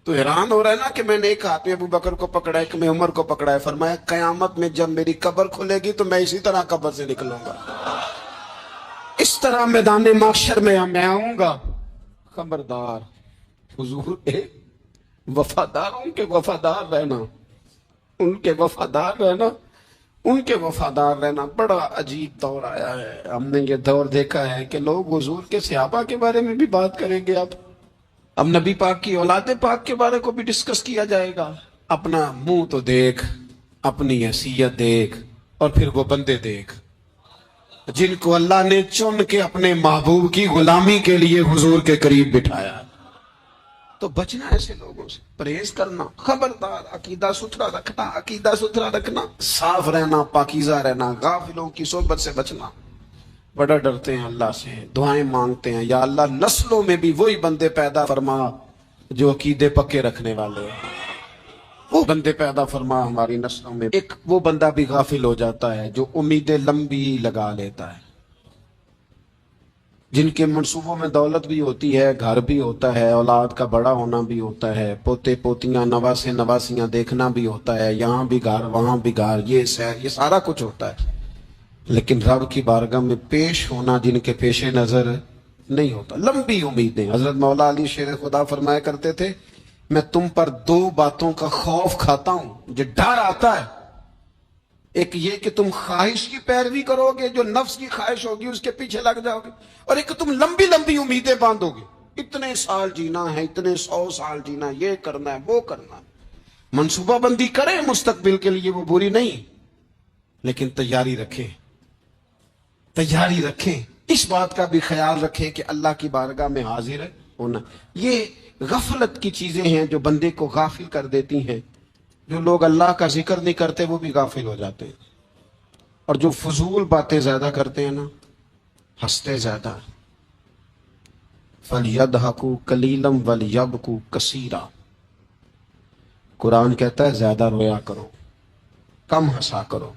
تو حیران ہو رہا ہے نا کہ میں نے ایک ہاتھ میں ابو بکر کو پکڑا ہے ایک میں عمر کو پکڑا ہے، فرمایا قیامت میں جب میری قبر کھلے گی تو میں اسی طرح قبر سے نکلوں گا، اس طرح میدان محشر میں میں آؤں گا، خبردار حضور وفاداروں کے وفادار رہنا، ان کے وفادار رہنا، ان کے وفادار رہنا۔ بڑا عجیب دور آیا ہے، ہم نے یہ دور دیکھا ہے کہ لوگ حضور کے صحابہ کے بارے میں بھی بات کریں گے، اب نبی پاک کی اولاد پاک کے بارے کو بھی ڈسکس کیا جائے گا۔ اپنا منہ تو دیکھ، اپنی حیثیت دیکھ، اور پھر وہ بندے دیکھ جن کو اللہ نے چن کے اپنے محبوب کی غلامی کے لیے حضور کے قریب بٹھایا۔ تو بچنا ایسے لوگوں سے، پرہیز کرنا، خبردار عقیدہ ستھرا رکھنا، عقیدہ ستھرا رکھنا، صاف رہنا، پاکیزہ رہنا، غافلوں کی صحبت سے بچنا۔ بڑا ڈرتے ہیں اللہ سے، دعائیں مانگتے ہیں یا اللہ نسلوں میں بھی وہی بندے پیدا فرما جو عقیدے پکے رکھنے والے ہیں، وہ بندے پیدا فرما ہماری نسلوں میں۔ ایک وہ بندہ بھی غافل ہو جاتا ہے جو امیدیں لمبی لگا لیتا ہے، جن کے منصوبوں میں دولت بھی ہوتی ہے، گھر بھی ہوتا ہے، اولاد کا بڑا ہونا بھی ہوتا ہے، پوتے پوتیاں نواسے نواسیاں دیکھنا بھی ہوتا ہے، یہاں بھی گھر وہاں بھی گھر، یہ سیر، یہ سارا کچھ ہوتا ہے، لیکن رب کی بارگاہ میں پیش ہونا جن کے پیش نظر نہیں ہوتا۔ لمبی امیدیں۔ حضرت مولا علی شیر خدا فرمایا کرتے تھے، میں تم پر دو باتوں کا خوف کھاتا ہوں، جو ڈر آتا ہے، ایک یہ کہ تم خواہش کی پیروی کرو گے، جو نفس کی خواہش ہوگی اس کے پیچھے لگ جاؤ گے، اور ایک تم لمبی لمبی امیدیں باندھو گے، اتنے سال جینا ہے، اتنے 100 سال جینا، یہ کرنا ہے وہ کرنا ہے۔ منصوبہ بندی کریں مستقبل کے لیے، وہ بری نہیں، لیکن تیاری رکھیں، تیاری رکھیں، اس بات کا بھی خیال رکھیں کہ اللہ کی بارگاہ میں حاضر ہونا۔ یہ غفلت کی چیزیں ہیں جو بندے کو غافل کر دیتی ہیں۔ جو لوگ اللہ کا ذکر نہیں کرتے وہ بھی غافل ہو جاتے ہیں، اور جو فضول باتیں زیادہ کرتے ہیں نا، ہنستے زیادہ۔ فَلْيَضْحَكُوا قَلِيلًا وَلْيَبْكُوا كَثِيرًا۔ قرآن کہتا ہے زیادہ رویا کرو، کم ہنسا کرو۔